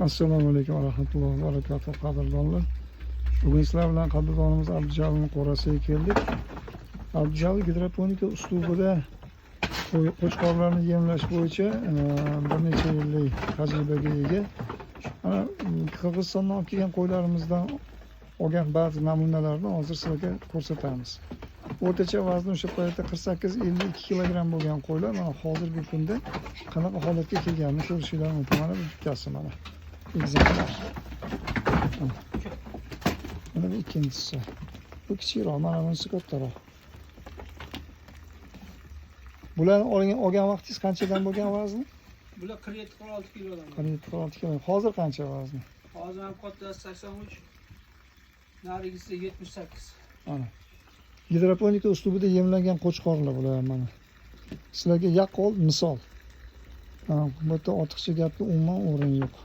Assalomu alaykum va rahmatullohi va barakatuh qadrdonlar. Bugun sizlar bilan qadrdonimiz Abdujalilning qo'rasiga keldik. Abdujalil gidroponika uslubida qo'chqorlarni yemlash bo'yicha bir necha yillik tajribaga ega. Mana Qirg'izistondan olib kelgan qo'ylarimizdan olgan ba'zi namunalarni hozir sizlarga ko'rsatamiz. O'rtacha vazni o'sha paytda 48-52 kilogramm bo'lgan qo'ylar mana hozirgi kunda qanaqa holatga kelganini ko'rishinglar mumkin. Mana bu ikkisi mana. Egzemplar. Mana bu ikkinchisi. Bu kichikroq, mana bunisi kattaroq. Bularni olgan vaqtingiz qanchadan bo'lgan vazni? Bular 47-46 kilodan. 47-46 kilo. Hozir qancha vazni? Hozir ham kattasi 83, narigisi 78. Mana. Gidroponika uslubida yemlangan qo'chqorlar bular mana. Sizlarga yaqqol misol. Bu yerda ortiqcha gapga umuman o'rin yo'q.